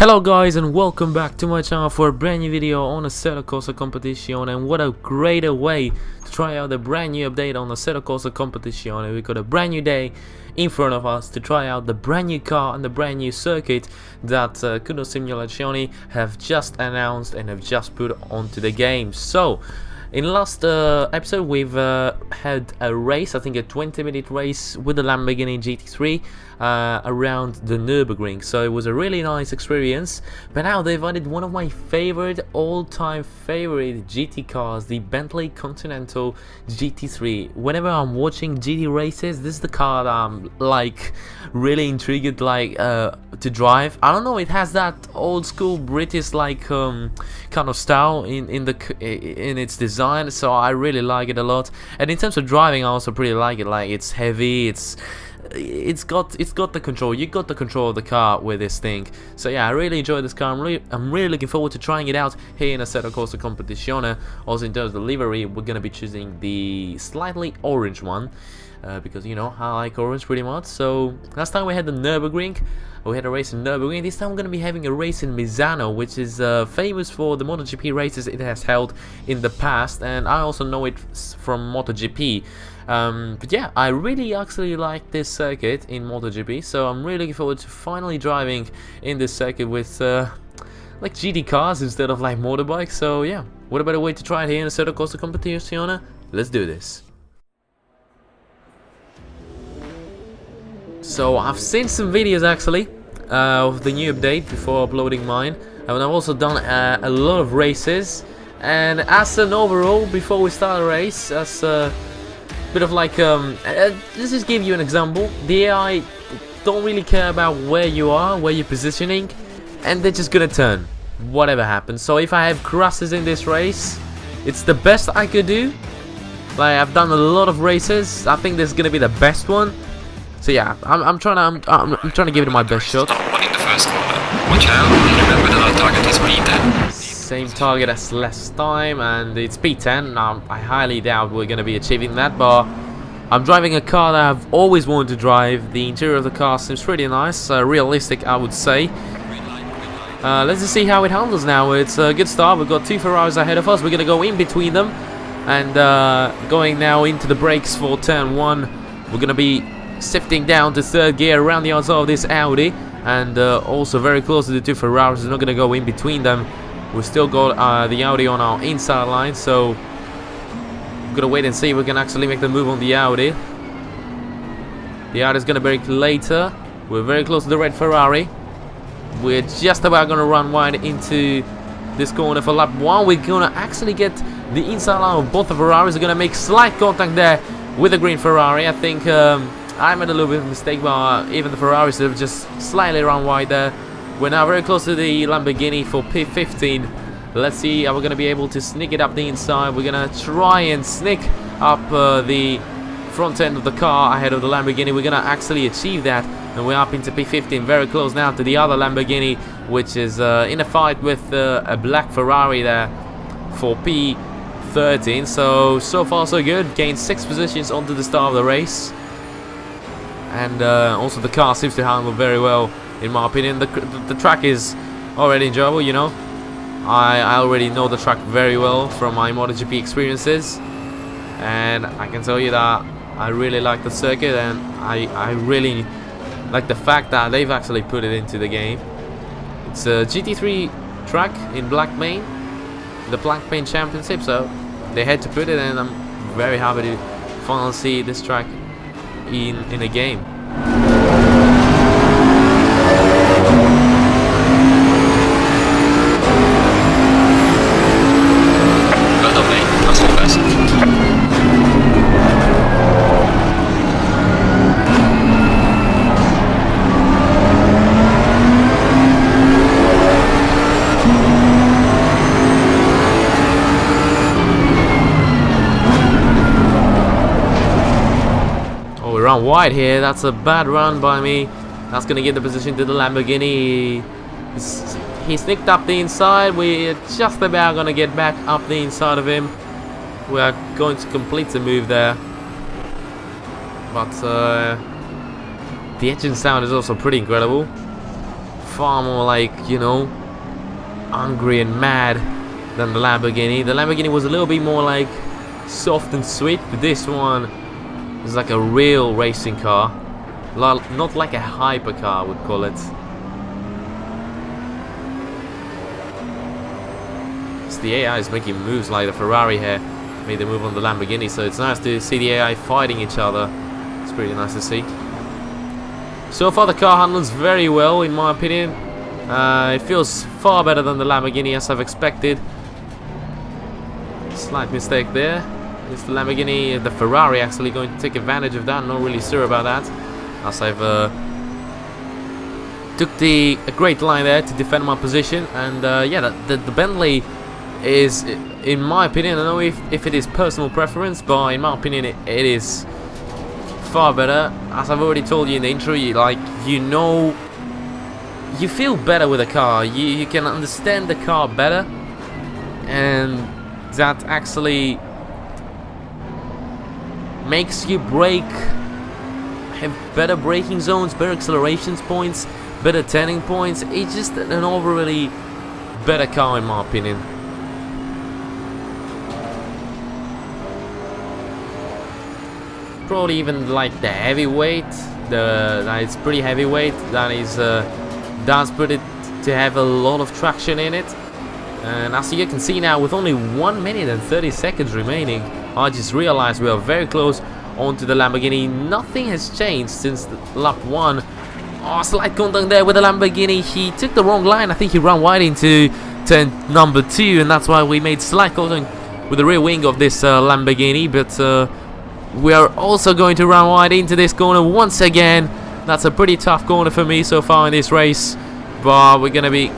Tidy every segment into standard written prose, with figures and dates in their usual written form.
Hello guys, and welcome back to my channel for a brand new video on Assetto Corsa Competizione. And what a greater way to try out the brand new update on Assetto Corsa Competizione. We got a brand new day in front of us to try out the brand new car and the brand new circuit that Kuno Simulazioni have just announced and have just put onto the game. So in last episode we've had a race, I think a 20-minute race with the Lamborghini GT3 around the Nürburgring, so it was a really nice experience. But now they've added one of my favorite, all-time favorite GT cars, the Bentley Continental GT3. Whenever I'm watching GT races, this is the car that I'm like really intrigued to drive. I don't know, it has that old school British kind of style in its design, so I really like it a lot. And in terms of driving, I also pretty like it. Like, it's heavy, it's got the control. You got the control of the car with this thing. So yeah, I really enjoy this car. I'm really looking forward to trying it out here in Assetto Corsa Competizione. Also, in terms of the livery, we're gonna be choosing the slightly orange one because, you know, I like orange pretty much. So last time we had the Nürburgring, we had a race in Nürburgring. This time we're gonna be having a race in Misano, which is famous for the MotoGP races it has held in the past, and I also know it from MotoGP. But yeah, I really actually like this circuit in MotoGP, so I'm really looking forward to finally driving in this circuit with like GT cars instead of like motorbikes. So yeah, what a better way to try it here in Assetto Corsa Competizione? Let's do this. So I've seen some videos actually of the new update before uploading mine, and I've also done a lot of races. And as an overall, before we start a race, as bit of like let's just give you an example. The AI don't really care about where you are, where you're positioning, and they're just gonna turn whatever happens. So if I have crashes in this race, it's the best I could do. Like, I've done a lot of races, I think this is gonna be the best one. So yeah, I'm trying to give it my best shot. Stop one in the first corner. Watch out, and remember that our target is P10. Same target as last time, and it's P10. I highly doubt we're going to be achieving that, but I'm driving a car that I've always wanted to drive. The interior of the car seems pretty nice, realistic I would say. Let's just see how it handles now. It's a good start. We've got two Ferraris ahead of us. We're going to go in between them, and going now into the brakes for turn 1. We're going to be sifting down to third gear around the outside of this Audi, and also very close to the two Ferraris. We're not going to go in between them. We've still got the Audi on our inside line, so we're gonna wait and see if we can actually make the move on the Audi. The Audi's gonna brake later. We're very close to the red Ferrari. We're just about gonna run wide into this corner for lap 1. We're gonna actually get the inside line of both the Ferraris. We're gonna make slight contact there with the green Ferrari. I think I made a little bit of a mistake, but even the Ferraris have just slightly run wide there. We're now very close to the Lamborghini for P15. Let's see how we're going to be able to sneak it up the inside. We're going to try and sneak up the front end of the car ahead of the Lamborghini. We're going to actually achieve that, and we're up into P15, very close now to the other Lamborghini, which is in a fight with a black Ferrari there for P13. So far so good. Gained 6 positions onto the start of the race, and also the car seems to handle very well. In my opinion, the track is already enjoyable, you know. I already know the track very well from my MotoGP experiences, and I can tell you that I really like the circuit, and I really like the fact that they've actually put it into the game. It's a GT3 track in Black Main, the Black Main Championship, so they had to put it, and I'm very happy to finally see this track in a game. Run wide here. That's a bad run by me. That's gonna give the position to the Lamborghini. He sneaked up the inside. We're just about gonna get back up the inside of him. We are going to complete the move there, but the engine sound is also pretty incredible. far more like, you know, hungry and mad than the Lamborghini. The Lamborghini was a little bit more like soft and sweet, but this one is like a real racing car, not like a hypercar I would call it. It's the AI is making moves like the Ferrari here made the move on the Lamborghini, so it's nice to see the AI fighting each other. It's pretty nice to see. So far the car handles very well in my opinion. It feels far better than the Lamborghini as I've expected. Slight mistake there. Is the Lamborghini, the Ferrari actually going to take advantage of that? Not really sure about that, as I've took a great line there to defend my position. And yeah, the Bentley is, in my opinion, I don't know if it is personal preference, but in my opinion it is far better. As I've already told you in the intro, you know, you feel better with a car. You can understand the car better, and that actually makes you brake, have better braking zones, better acceleration points, better turning points. It's just an overly better car in my opinion. Probably even like the heavyweight, it's pretty heavyweight. That is does put it to have a lot of traction in it. And as you can see now, with only 1 minute and 30 seconds remaining, I just realized we are very close onto the Lamborghini. Nothing has changed since lap 1. Oh, slight contact there with the Lamborghini. He took the wrong line. I think he ran wide into turn number 2, and that's why we made slight contact with the rear wing of this Lamborghini. But we are also going to run wide into this corner once again. That's a pretty tough corner for me so far in this race, but we're going to be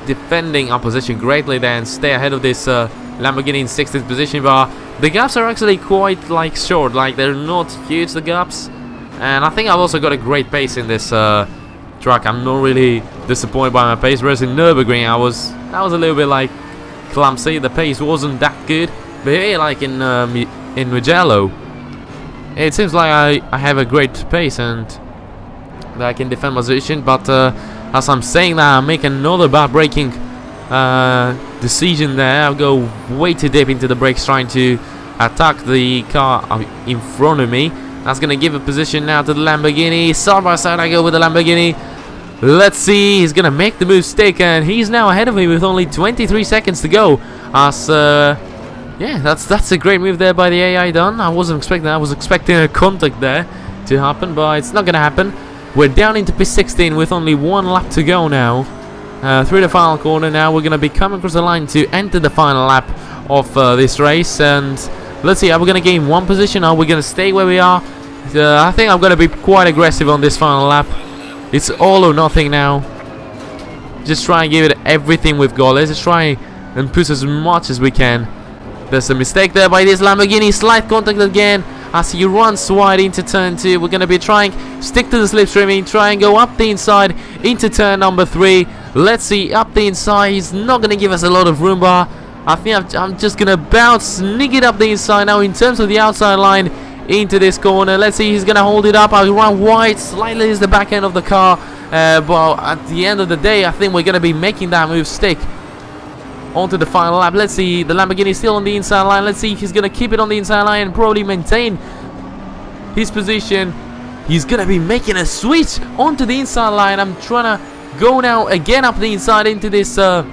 defending our position greatly there and stay ahead of this Lamborghini in 16th position. But the gaps are actually quite like short, like they're not huge, the gaps. And I think I've also got a great pace in this track. I'm not really disappointed by my pace, whereas in Nürburgring I was a little bit like clumsy. The pace wasn't that good, but here, like in Mugello, it seems like I have a great pace and that I can defend my position. But as I'm saying that, I make another bad braking decision there. I'll go way too deep into the brakes trying to attack the car in front of me. That's going to give a position now to the Lamborghini. Side by side I go with the Lamborghini. Let's see, he's going to make the move stick, and he's now ahead of me with only 23 seconds to go. As yeah, that's a great move there by the AI done. I wasn't expecting that. I was expecting a contact there to happen, but it's not going to happen. We're down into P16 with only 1 lap to go now. Through the final corner now, we're going to be coming across the line to enter the final lap of this race. And let's see, are we going to gain 1 position? Are we going to stay where we are? I think I'm going to be quite aggressive on this final lap. It's all or nothing now. Just try and give it everything we've got. Let's just try and push as much as we can. There's a mistake there by this Lamborghini. Slight contact again as he runs wide into turn 2. We're going to be trying stick to the slipstream, try and go up the inside into turn number 3. Let's see, up the inside. He's not going to give us a lot of room, but I think I'm just going to bounce, sneak it up the inside now in terms of the outside line into this corner. Let's see, he's going to hold it up. I'll run wide, slightly is the back end of the car. But at the end of the day, I think we're going to be making that move stick onto the final lap. Let's see, the Lamborghini still on the inside line. Let's see if he's going to keep it on the inside line and probably maintain his position. He's going to be making a switch onto the inside line. I'm trying to go now again up the inside into this low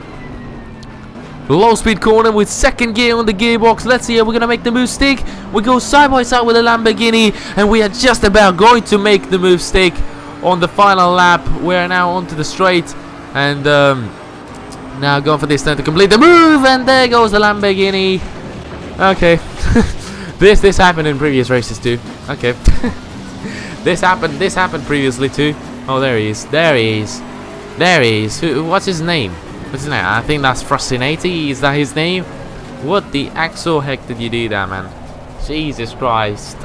speed corner with second gear on the gearbox. Let's see, we're going to make the move stick. We go side by side with the Lamborghini, and we are just about going to make the move stick on the final lap. We're now onto the straight, and now going for this turn to complete the move, and there goes the Lamborghini. Okay. this happened in previous races too. Okay. this happened previously too. Oh, there he is. There he is. What's his name? I think that's Frostinati. Is that his name? What the actual heck did you do there, man? Jesus Christ.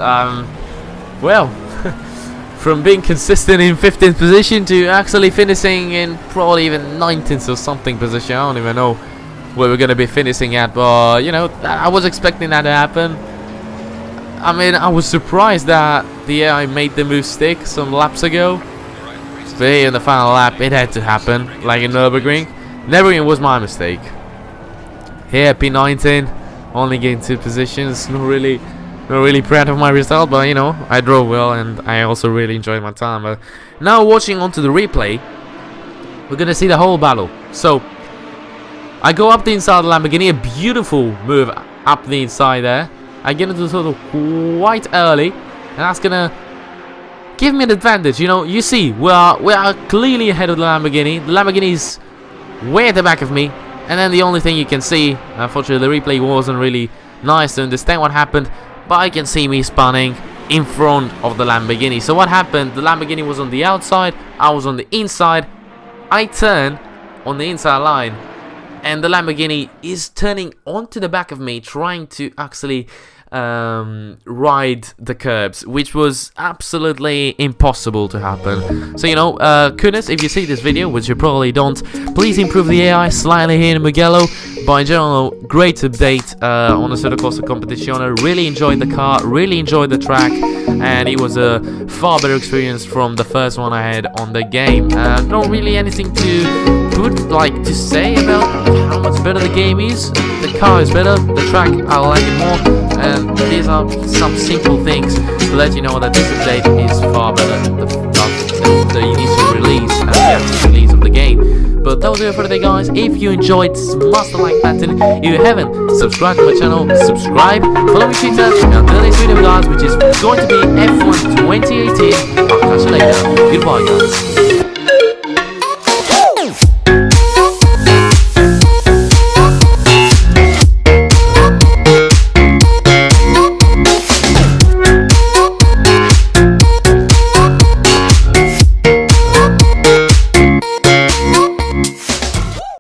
Well, from being consistent in 15th position to actually finishing in probably even 19th or something position. I don't even know where we're going to be finishing at, but you know, I was expecting that to happen. I mean, I was surprised that the AI made the move stick some laps ago. But here in the final lap, it had to happen, like in Nürburgring. Nürburgring was my mistake. Here, P19, only gained 2 positions. Not really proud of my result, but you know, I drove well and I also really enjoyed my time. But now watching onto the replay, we're gonna see the whole battle. So I go up the inside of the Lamborghini, a beautiful move up the inside there. I get into the turtle quite early, and that's gonna give me an advantage. You know, you see, we are clearly ahead of the Lamborghini. The Lamborghini's way at the back of me, and then the only thing you can see, unfortunately the replay wasn't really nice to understand what happened, but you can see me spinning in front of the Lamborghini. So what happened, the Lamborghini was on the outside, I was on the inside. I turn on the inside line, and the Lamborghini is turning onto the back of me, trying to actually ride the curbs, which was absolutely impossible to happen. So you know, goodness, if you see this video, which you probably don't, please improve the AI slightly here in Mugello. But in general, great update on Assetto Corsa Competizione. Really enjoyed the car, really enjoyed the track, and it was a far better experience from the first one I had on the game. Not really anything to say about how much better the game is. The car is better, the track I like it more, and these are some simple things to let you know that this update is far better than the initial release and the actual release of the game. But that was it for today, guys. If you enjoyed, smash the like button. If you haven't subscribed to my channel, subscribe. Follow me on Twitter. Until next video, guys, which is going to be F1 2018. I'll catch you later. Goodbye, guys.